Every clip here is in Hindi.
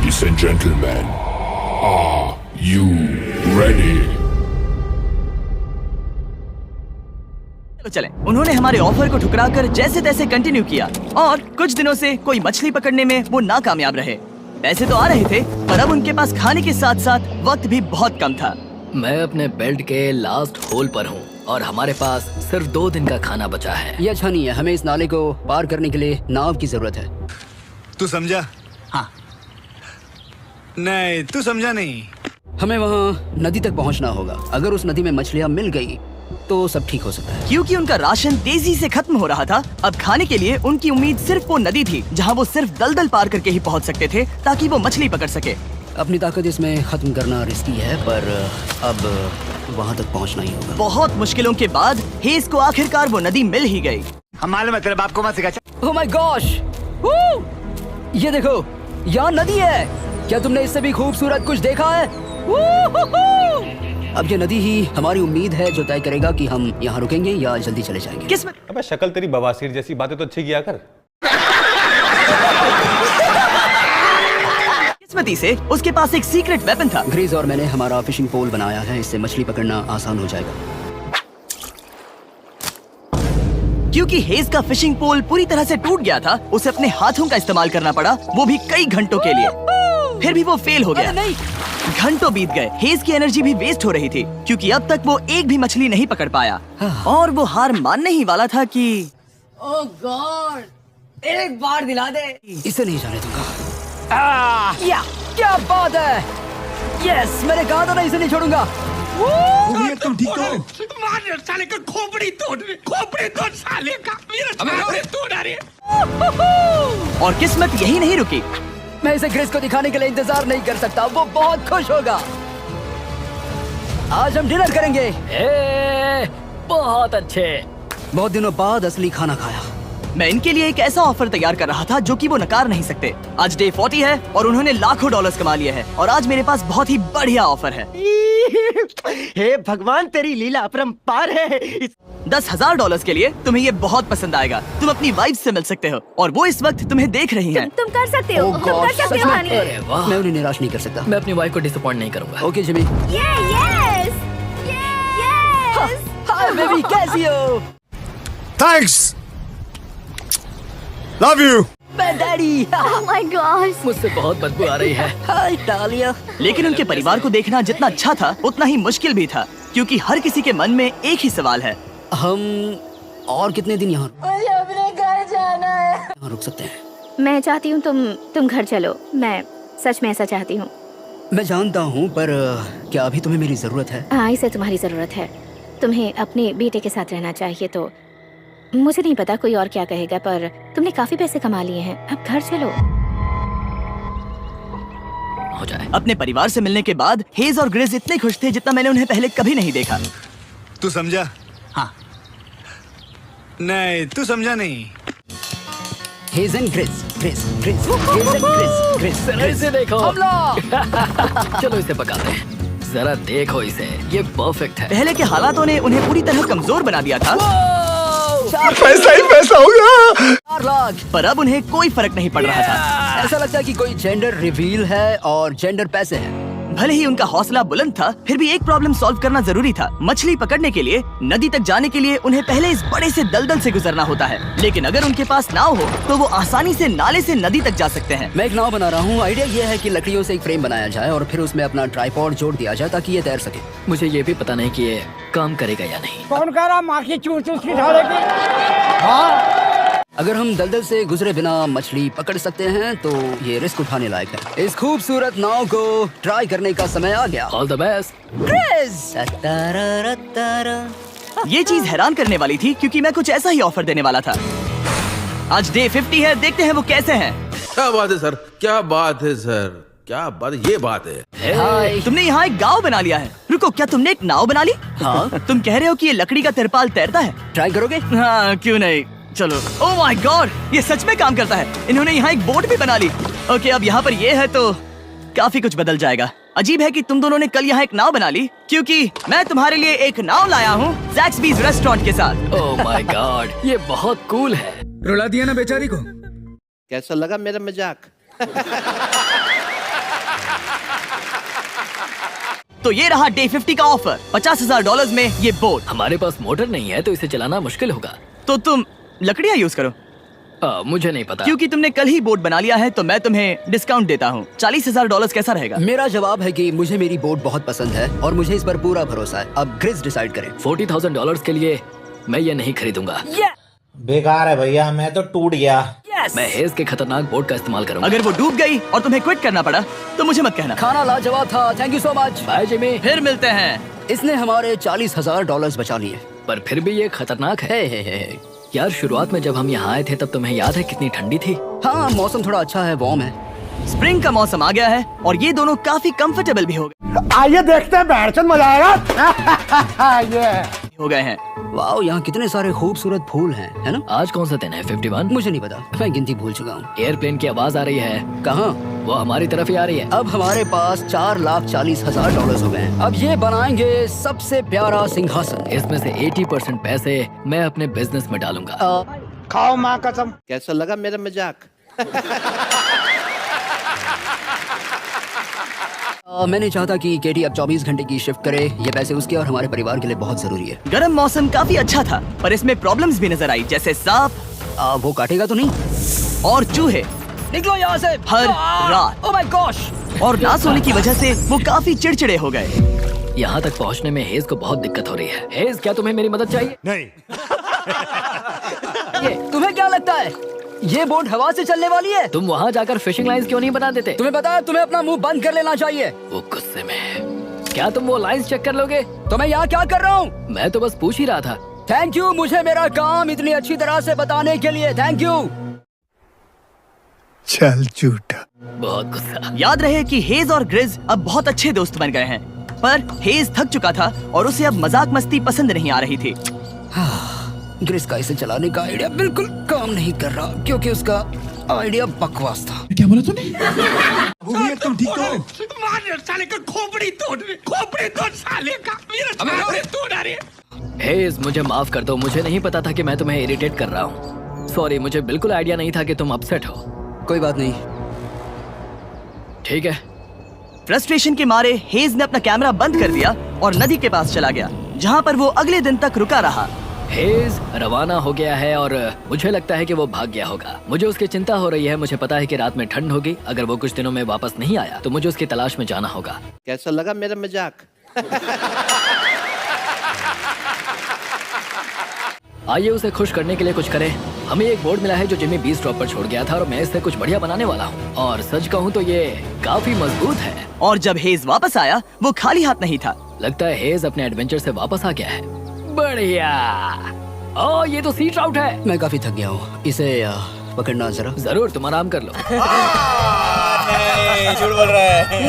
Ladies and gentlemen, are you ready? चले। उन्होंने हमारे ऑफर को ठुकराकर जैसे तैसे कंटिन्यू किया और कुछ दिनों से कोई मछली पकड़ने में वो नाकामयाब रहे। पैसे तो आ रहे थे पर अब उनके पास खाने के साथ साथ वक्त भी बहुत कम था। मैं अपने बेल्ट के लास्ट होल पर हूँ और हमारे पास सिर्फ 2 दिन का खाना बचा है। ये अच्छा नहीं है। हमें इस नाले को पार करने के लिए नाव की जरूरत है। तू समझा? हाँ। नहीं, तू समझा नहीं। हमें वहाँ नदी तक पहुँचना होगा। अगर उस नदी में मछलियाँ मिल गई तो सब ठीक हो सकता है। क्योंकि उनका राशन तेजी से खत्म हो रहा था, अब खाने के लिए उनकी उम्मीद सिर्फ वो नदी थी जहाँ वो सिर्फ दलदल पार करके ही पहुँच सकते थे ताकि वो मछली पकड़ सके। अपनी ताकत इसमें खत्म करना रिस्की है पर अब वहाँ तक पहुँचना ही होगा। बहुत मुश्किलों के बाद हेज को आखिरकार वो नदी मिल ही गई। हम मालूम है तेरे बाप को मत सिखा। Oh my gosh! ये देखो, यहाँ नदी है। क्या तुमने इससे भी खूबसूरत कुछ देखा है? अब ये नदी ही हमारी उम्मीद है जो तय करेगा कि हम यहाँ रुकेंगे या जल्दी चले जाएंगे। किस्मत अबे शक्ल तेरी बवासीर जैसी, बातें तो अच्छी किया कर। किस्मती से उसके पास एक सीक्रेट वेपन था। ग्रीज और मैंने हमारा फिशिंग पोल बनाया है, इससे मछली पकड़ना आसान हो जाएगा। क्योंकि हेज का फिशिंग पोल पूरी तरह से टूट गया था, उसे अपने हाथों का इस्तेमाल करना पड़ा, वो भी कई घंटों के लिए। फिर भी वो फेल हो गया। नहीं, घंटों बीत गए, हेज की एनर्जी भी वेस्ट हो रही थी क्योंकि अब तक वो एक भी मछली नहीं पकड़ पाया और वो हार मानने ही वाला था कि ओह गॉड, एक बार दिला दे। इसे नहीं जाने दूंगा। या क्या बात है! यस, मैंने कहा था ना इसे नहीं छोड़ूंगा। तुम ठीक हो? मार साले का खोपड़ी तोड़ साले का मेरा खोपड़ी तोड़ रहे। और किस्मत यही नहीं रुकी। मैं इसे ग्रेस को दिखाने के लिए इंतजार नहीं कर सकता, वो बहुत खुश होगा। आज हम डिनर करेंगे। बहुत अच्छे। बहुत दिनों बाद असली खाना खाया। मैं इनके लिए एक ऐसा ऑफर तैयार कर रहा था जो कि वो नकार नहीं सकते। आज डे 40 है और उन्होंने लाखों डॉलर्स कमा लिए हैं और आज मेरे पास बहुत ही बढ़िया ऑफर है। हे भगवान, तेरी लीला अपरंपार है। $10,000 के लिए तुम्हें ये बहुत पसंद आएगा। तुम अपनी वाइफ से मिल सकते हो और वो इस वक्त तुम्हें देख रही हैं। तुम कर सकते हो, तुम कर सकते हो हनी। अरे वाह, मैं उन्हें निराश नहीं कर सकता। मैं अपनी वाइफ को डिसअपॉइंट नहीं करूंगा। Okay Jimmy. Yes hi baby, कैसी हो? Thanks, love you. मैं डैडी। ओह माय गॉड, मुझसे बहुत बदबू आ रही है। हाय डालिया। लेकिन उनके परिवार को देखना जितना अच्छा था उतना ही मुश्किल भी था क्योंकि हर किसी के मन में एक ही सवाल है, हम और कितने दिन यहाँ मुझे अपने घर जाना है। रुक सकते हैं? मैं चाहती हूँ तुम घर चलो। मैं सच में ऐसा चाहती हूँ। मैं जानता हूँ पर क्या अभी तुम्हें मेरी जरूरत है? हाँ, इसे तुम्हारी जरूरत है। तुम्हें अपने बेटे के साथ रहना चाहिए। तो मुझे नहीं पता कोई और क्या कहेगा पर तुमने काफी पैसे कमा लिए हैं, अब घर चलो। हो जाए। अपने परिवार से मिलने के बाद हेज और ग्रेस इतने खुश थे जितना मैंने उन्हें पहले कभी नहीं देखा। तू समझा? हाँ। नहीं, तू समझा नहीं। Hedge and grace, grace, grace, hedge and grace, grace, इसे देखो। हमला! चलो इसे पकाते हैं। जरा देखो इसे, ये परफेक्ट है। पहले के हालातों ने उन्हें पूरी तरह कमजोर बना दिया था। पैसा ही पैसा होगा। 4 लाख। पर अब उन्हें कोई फर्क नहीं पड़ रहा था। ऐसा लगता है कि कोई जेंडर रिवील है और जेंडर पैसे हैं। भले ही उनका हौसला बुलंद था, फिर भी एक प्रॉब्लम सॉल्व करना जरूरी था। मछली पकड़ने के लिए नदी तक जाने के लिए उन्हें पहले इस बड़े से दलदल से गुजरना होता है, लेकिन अगर उनके पास नाव हो तो वो आसानी से नाले से नदी तक जा सकते हैं। मैं एक नाव बना रहा हूँ। आइडिया ये है कि लकड़ियों से एक फ्रेम बनाया जाए और फिर उसमें अपना ट्राइपॉड जोड़ दिया जाए ताकि ये तैर सके। मुझे ये भी पता नहीं कि ये काम करेगा या नहीं। कौन कह रहा माँ की चूस चूस की ढालेगी? हाँ, अगर हम दलदल से गुजरे बिना मछली पकड़ सकते हैं तो ये रिस्क उठाने लायक है। इस खूबसूरत नाव को ट्राई करने का समय आ गया। All the best. ग्रेस! ये चीज हैरान करने वाली थी क्योंकि मैं कुछ ऐसा ही ऑफर देने वाला था। आज डे 50 है, देखते हैं वो कैसे हैं। क्या बात है सर, क्या बात है सर, क्या बात है, ये बात है। हाय। तुमने यहाँ एक गांव बना लिया है। रुको, क्या तुमने एक नाव बना ली? हाँ। तुम कह रहे हो कि ये लकड़ी का तिरपाल तैरता है? ट्राई करोगे? हाँ, क्यों नहीं, चलो। ओह माय गॉड, ये सच में काम करता है। इन्होंने यहाँ एक बोट भी बना ली। ओके, अब यहाँ पर ये है तो काफी कुछ बदल जाएगा। अजीब है कि तुम दोनों ने कल यहाँ एक नाव बना ली क्योंकि मैं तुम्हारे लिए एक नाव लाया हूँ ज़ैक्सबीज़ रेस्टोरेंट के साथ। ओह माय गॉड, ये बहुत कूल है। रुला दिया ना बेचारी को। कैसा लगा मेरा मजाक? तो ये रहा डे 50 का ऑफर, $50,000 में ये बोट। हमारे पास मोटर नहीं है तो इसे चलाना मुश्किल होगा। तो तुम लकड़ियाँ यूज करो। मुझे नहीं पता। क्योंकि तुमने कल ही बोट बना लिया है तो मैं तुम्हें डिस्काउंट देता हूँ। $40,000 कैसा रहेगा? मेरा जवाब है कि मुझे मेरी बोट बहुत पसंद है और मुझे इस पर पूरा भरोसा है। अब ग्रिज डिसाइड करें। $40,000 के लिए मैं ये नहीं खरीदूंगा। बेकार है भैया, मैं तो टूट गया। मैं हेज के खतरनाक बोट का इस्तेमाल करूंगा। अगर वो डूब गई और तुम्हें क्विट करना पड़ा तो मुझे मत कहना। खाना लाजवाब था, thank you so much. Bye Jimmy. फिर मिलते हैं। इसने हमारे $40,000 बचा लिए। पर फिर भी ये खतरनाक है। हे। यार शुरुआत में जब हम यहाँ आए थे तब तुम्हें याद है कितनी ठंडी थी? हाँ, मौसम थोड़ा अच्छा है, वार्म है। स्प्रिंग का मौसम आ गया है और ये दोनों काफी कंफर्टेबल भी हो आइए देखते हैं, बैठचंद मजा आएगा। ये हो गए हैं। वाओ, यहाँ कितने सारे खूबसूरत फूल हैं, है ना? आज कौन सा दिन है? 51? मुझे नहीं पता, मैं गिनती भूल चुका हूँ। एयरप्लेन की आवाज आ रही है। कहाँ? वो हमारी तरफ ही आ रही है। अब हमारे पास $4,40,000 हो गए हैं। अब ये बनाएंगे सबसे प्यारा सिंहासन। इसमें से 80% पैसे मैं अपने बिजनेस में डालूंगा। खाओ माँ कसम। कैसा लगा मेरा मजाक? मैं नहीं चाहता कि केटी अब 24 घंटे की शिफ्ट करे। ये पैसे उसके और हमारे परिवार के लिए बहुत जरूरी है। गर्म मौसम काफी अच्छा था पर इसमें प्रॉब्लम्स भी नजर आई, जैसे सांप। वो काटेगा तो नहीं? और चूहे निकलो यहाँ से हर रात। Oh my gosh. और ना सोने की वजह से वो काफी चिड़चिड़े हो गए। यहाँ तक पहुँचने में हेज को बहुत दिक्कत हो रही है। हेज, क्या तुम्हें मेरी मदद चाहिए? नहीं। तुम्हें क्या लगता है ये बोट हवा से चलने वाली है? तुम वहाँ जाकर फिशिंग लाइंस क्यों नहीं बना देते? तुम्हें पता है तुम्हें अपना मुंह बंद कर लेना चाहिए। वो गुस्से में है। क्या तुम वो लाइंस चेक कर लोगे? तो मैं यहाँ क्या कर रहा हूँ? मैं तो बस पूछ ही रहा था। थैंक यू मुझे मेरा काम इतनी अच्छी तरह से बताने के लिए। Thank you. चल झूठा। बहुत गुस्सा। याद रहे कि हेज और ग्रिज अब बहुत अच्छे दोस्त बन गए हैं, पर हेज थक चुका था और उसे अब मजाक मस्ती पसंद नहीं आ रही थी। ग्रिज का इसे चलाने का आइडिया बिल्कुल काम नहीं कर रहा क्योंकि उसका आइडिया बकवास था। क्या बोला तूने? तुम ठीक हो? मार साले का खोपड़ी तोड़ साले का मेरा तोड़ रहे। हेज, मुझे माफ कर दो। मुझे नहीं पता था कि मैं तुम्हें इरिटेट कर रहा हूँ। सॉरी, मुझे बिल्कुल आइडिया नहीं था कि तुम अपसेट हो। कोई बात नहीं। ठीक है। फ्रस्ट्रेशन के मारे हेज ने अपना कैमरा बंद कर दिया और नदी के पास चला गया, जहाँ पर वो अगले दिन तक रुका रहा। हेज रवाना हो गया है और मुझे लगता है कि वो भाग गया होगा। मुझे उसकी चिंता हो रही है। मुझे पता है कि रात में ठंड होगी। अगर वो कुछ दिनों में वापस नहीं आया तो मुझे उसकी तलाश में जाना होगा। कैसा लगा मेरा मजाक? आइए उसे खुश करने के लिए कुछ करें। हमें एक बोर्ड मिला है जो जिमी बीच ड्रॉप पर छोड़ गया था और मैं इससे कुछ बढ़िया बनाने वाला हूँ। और सच कहूँ तो ये काफी मजबूत है। और जब हेज वापस आया वो खाली हाथ नहीं था। लगता है हेज अपने एडवेंचर से वापस आ गया है। बढ़िया। ओ, ये तो सी ट्राउट है। मैं काफी थक गया हूँ, इसे पकड़ना जरा। जरूर, तुम आराम कर लो। नहीं, झूठ बोल रहा है।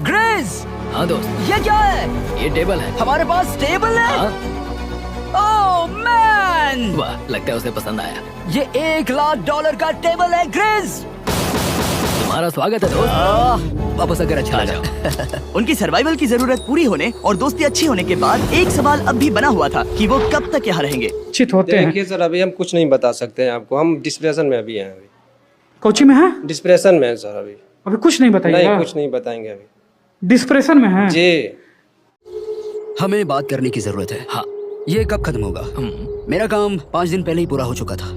ग्रिज, हाँ दोस्त, ये क्या है? ये टेबल है। हमारे पास टेबल है? हाँ? ओह मैन, वाह, लगता है उसे पसंद आया। ये $1,00,000 का टेबल है ग्रिज। तुम्हारा स्वागत है दोस्त। वापस अगर अच्छा लगा। उनकी सर्वाइवल की जरूरत पूरी होने और दोस्ती अच्छी होने के बाद एक सवाल अब भी बना हुआ था कि वो कब तक यहाँ रहेंगे। चित होते हैं। देखिए सर, अभी हम कुछ नहीं बता सकते हैं आपको। हम डिस्प्रेशन में अभी हैं। अभी कोची में है? डिस्प्रेशन में है सर। अभी कुछ नहीं बताइएगा? नहीं, कुछ नहीं बताएंगे अभी। डिस्प्रेशन में है जी। हमें बात करने की जरूरत है। हाँ। ये कब खत्म होगा? मेरा काम 5 दिन पहले ही पूरा हो चुका था।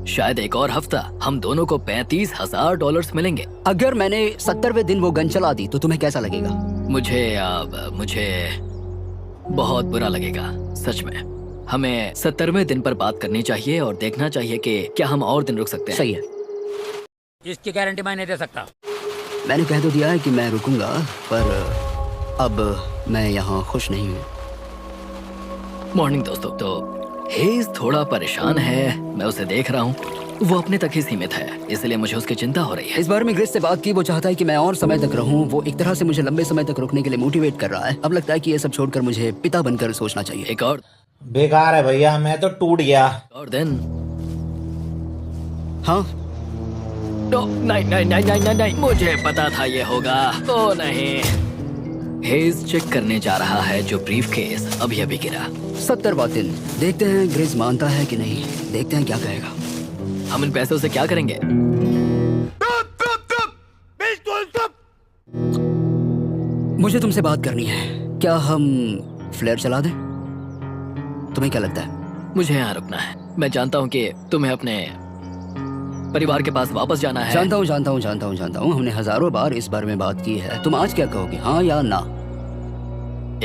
शायद एक और हफ्ता। हम दोनों को $35,000 मिलेंगे। अगर मैंने 70वें दिन वो गन चला दी तो तुम्हें कैसा लगेगा? मुझे बहुत बुरा लगेगा, सच में। हमें 70वें दिन पर बात करनी चाहिए और देखना चाहिए कि क्या हम और दिन रुक सकते हैं। सही है। इसकी गारंटी मैं नहीं दे सकता। मैंने कह तो दिया है कि मैं रुकूंगा, पर अब मैं यहाँ खुश नहीं हूँ। मॉर्निंग दोस्तों। तो हेज थोड़ा परेशान है, मैं उसे देख रहा हूँ। वो अपने तक ही सीमित है, इसलिए मुझे उसकी चिंता हो रही है। इस बार में ग्रिस से बात की, वो चाहता है कि मैं और समय तक रहूं। वो एक तरह से मुझे लंबे समय तक रुकने के लिए मोटिवेट कर रहा है। अब लगता है कि ये सब छोड़कर मुझे पिता बनकर सोचना चाहिए। एक और बेकार है भैया, मैं तो टूट गया। और दिन। हाँ, नहीं, मुझे पता था ये होगा। ओ नहीं। हेज चेक करने जा रहा है जो ब्रीफकेस अभी अभी गिरा। 70वां दिन। देखते हैं ग्रिस मानता है कि नहीं। देखते हैं क्या कहेगा। हम इन पैसों से क्या करेंगे? मुझे तुमसे बात करनी है। क्या हम फ्लेयर चला दें? तुम्हें क्या लगता है? मुझे यहाँ रुकना है। मैं जानता हूँ कि तुम्हें अपने परिवार के पास वापस जाना है। जानता हूँ। हमने हजारों बार इस बारे में बात की है। तुम आज क्या कहोगे, हाँ या ना?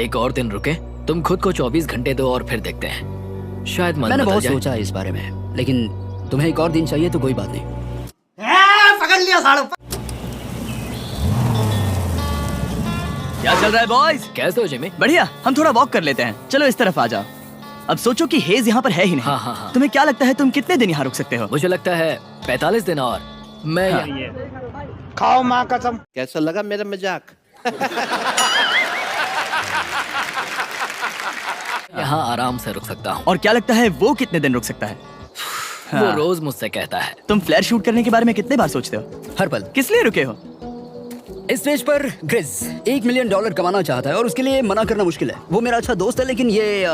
एक और दिन रुके, तुम खुद को 24 घंटे दो और फिर देखते हैं, शायद मन मैंने बदल बहुत जाए। सोचा है इस बारे में, लेकिन तुम्हें एक और दिन चाहिए तो कोई बात नहीं। पकड़ लिया सालों। क्या चल रहा है बॉयज? कैसे हो जिमी? बढ़िया, हम थोड़ा वॉक कर लेते हैं। चलो इस तरफ आ जाओ। अब सोचो कि हेज यहाँ पर है ही नहीं। हाँ। तुम्हें क्या लगता है तुम कितने दिन यहाँ रुक सकते हो? मुझे लगता है 45 दिन और मैं खाओ माँ कसम। कैसा लगा मेरा मजाक? यहाँ आराम से रुक सकता हूँ। और क्या लगता है वो कितने दिन रुक सकता है? वो रोज मुझसे कहता है। तुम फ्लेयर शूट करने के बारे में कितने बार सोचते हो? हर पल। किस लिए रुके हो? इस स्टेज पर ग्रिज $1 मिलियन कमाना चाहता है और उसके लिए मना करना मुश्किल है। वो मेरा अच्छा दोस्त है, लेकिन ये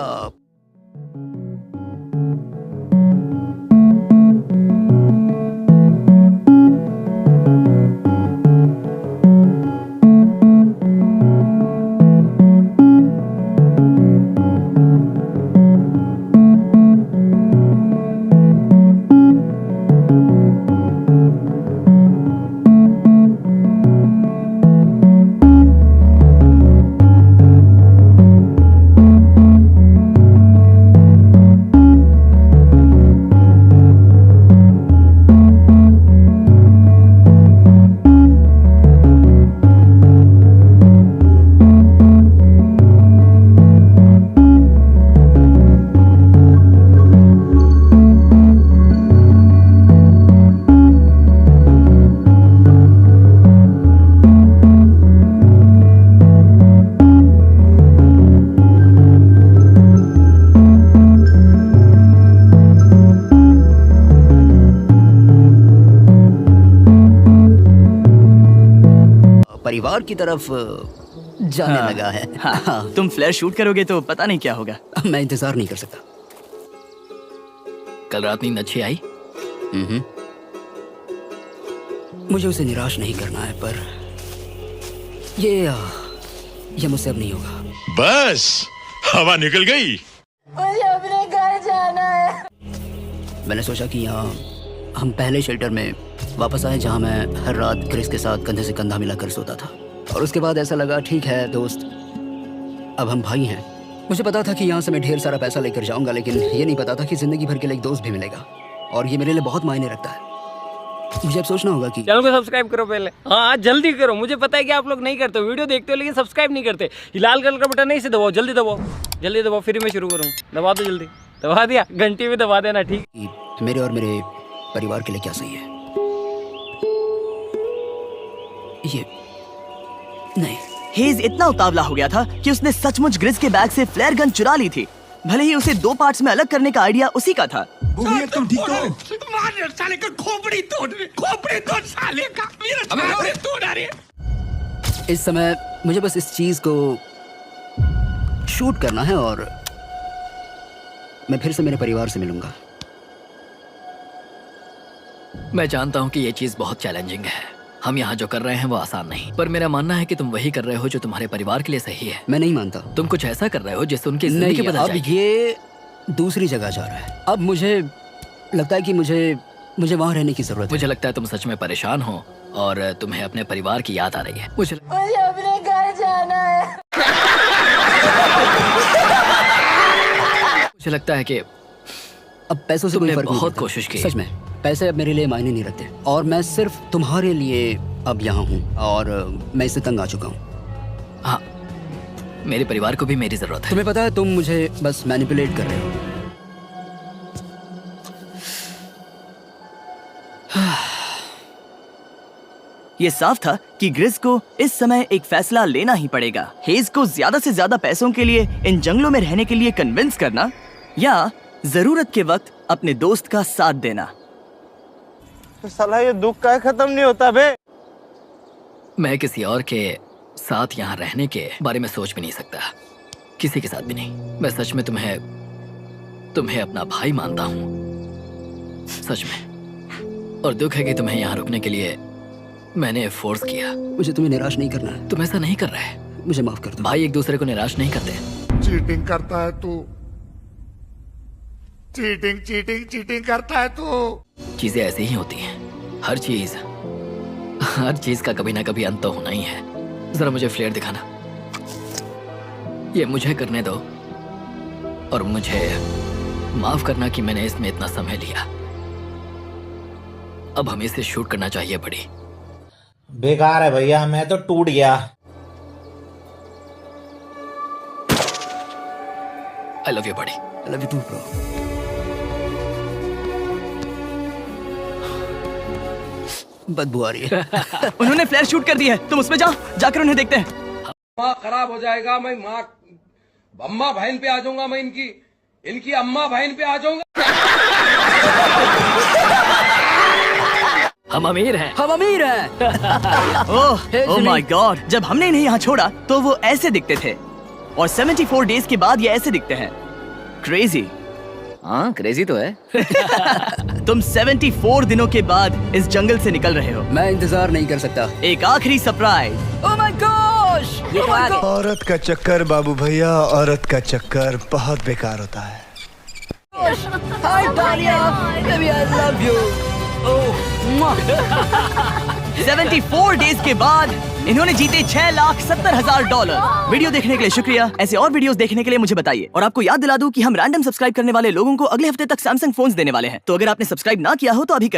परिवार की तरफ जाने लगा है। हाँ। तुम फ्लेयर शूट करोगे तो पता नहीं क्या होगा। मैं इंतजार नहीं कर सकता। कल रात नींद अच्छी आई? मुझे उसे निराश नहीं करना है, पर ये मुझसे अब नहीं होगा। बस हवा निकल गई। मुझे अपने घर जाना है। मैंने सोचा कि यहाँ हम पहले शेल्टर में वापस आए जहाँ मैं हर रात क्रिस के साथ कंधे से कंधा मिलाकर सोता था। और उसके बाद ऐसा लगा, ठीक है दोस्त, अब हम भाई हैं। मुझे पता था कि यहाँ से मैं ढेर सारा पैसा लेकर जाऊंगा, लेकिन ये नहीं पता था कि जिंदगी भर के लिए एक दोस्त भी मिलेगा, और ये मेरे लिए बहुत मायने रखता है। मुझे अब सोचना होगा कि चैनल को सब्सक्राइब करो पहले। हाँ जल्दी करो। मुझे पता है कि आप लोग नहीं करते हो, वीडियो देखते हो लेकिन सब्सक्राइब नहीं करते। ये लाल कलर का बटन नहीं से दबाओ, जल्दी दबाओ, फिर मैं शुरू करूँ। दबा दो जल्दी। दबा दिया? घंटी भी दबा देना, ठीक? मेरे और मेरे परिवार के लिए क्या सही है। ये नहीं। हेज इतना उतावला हो गया था कि उसने सचमुच ग्रिज के बैग से फ्लेयर गन चुरा ली थी, भले ही उसे 2 पार्ट्स में अलग करने का आइडिया उसी का था। तुम ठीक तो हो? मार साले का खोपड़ी तोड़ साले का। मेरा तोड़ अरे। इस समय मुझे बस इस चीज को शूट करना है और मैं फिर से मेरे परिवार से मिलूंगा। मैं जानता हूँ कि ये चीज बहुत चैलेंजिंग है। हम यहाँ जो कर रहे हैं वो आसान नहीं, पर मेरा मानना है कि तुम वही कर रहे हो जो तुम्हारे परिवार के लिए सही है। मैं नहीं मानता। तुम कुछ ऐसा कर रहे हो जिससे उनकी जिंदगी बदल जाएगी। अब ये दूसरी जगह जा रहा है। अब मुझे लगता है कि मुझे वहाँ रहने की जरूरत है। मुझे लगता है तुम सच में परेशान हो और तुम्हें अपने परिवार की याद आ रही है। मुझे अपने घर जाना है। मुझे लगता है कि अब पैसों से कोई फर्क नहीं बहुत पड़ता। कोशिश की। सच में पैसे अब मेरे लिए मायने नहीं रखते, और मैं सिर्फ तुम्हारे लिए अब यहाँ हूँ, और मैं इससे तंग आ चुका हूँ। हाँ, मेरे परिवार को भी मेरी जरूरत है। तुम्हें पता है, तुम मुझे बस मैनिपुलेट कर रहे हो। ये साफ था कि ग्रिज को इस समय एक फैसला लेना ही पड़ेगा। हेज को ज्यादा से ज्यादा पैसों के लिए इन जंगलों में रहने के लिए कन्विंस करना, या जरूरत के वक्त अपने दोस्त का साथ देना। तो साला ये दुख का खत्म नहीं होता बे। मैं किसी और के साथ यहाँ रहने के बारे में सोच भी नहीं सकता, किसी के साथ भी नहीं। मैं सच में तुम्हें अपना भाई मानता हूँ, सच में। और दुख है कि तुम्हें यहाँ रुकने के लिए मैंने फोर्स किया। मुझे तुम्हें निराश नहीं करना है। तुम ऐसा नहीं कर रहे। मुझे माफ कर दो। भाई एक दूसरे को निराश नहीं करते। चीटिंग करता है तू, चीटिंग चीटिंग चीटिंग करता है तू। चीजें ऐसी ही होती हैं। हर चीज का कभी ना कभी अंत तो होना ही है। जरा मुझे फ्लेयर दिखाना। ये मुझे करने दो और मुझे माफ करना कि मैंने इसमें इतना समय लिया। अब हमें इसे शूट करना चाहिए बड़ी। बेकार है भैया, मैं तो टूट गया। आई love you buddy. I love you too bro. बदबू आ रही है। उन्होंने फ्लैश शूट कर दी है, तुम उसमें जाकर उन्हें देखते हैं। माँ खराब हो जाएगा, मैं माँ अम्मा बहन पे आ जाऊंगा, मैं इनकी अम्मा बहन पे आ जाऊंगा। हम अमीर हैं। हम अमीर हैं। ओह माय गॉड, जब हमने इन्हें यहाँ छोड़ा तो वो ऐसे दिखते थे और 74 डेज के बाद ये ऐसे दिखते हैं। क्रेजी। हाँ क्रेजी तो है। तुम 74 दिनों के बाद इस जंगल से निकल रहे हो। मैं इंतजार नहीं कर सकता। एक आखिरी सरप्राइज। ओह माय गॉश, ये तो आ गया। औरत का चक्कर बाबू भैया, औरत का चक्कर बहुत बेकार होता है। हाय डालिया, baby I love you. 74 days के बाद इन्होंने जीते $6,70,000। वीडियो देखने के लिए शुक्रिया। ऐसे और वीडियोस देखने के लिए मुझे बताइए। और आपको याद दिला दूं कि हम रैंडम सब्सक्राइब करने वाले लोगों को अगले हफ्ते तक सैमसंग फोन्स देने वाले हैं। तो अगर आपने सब्सक्राइब ना किया हो तो अभी कर दीजिए।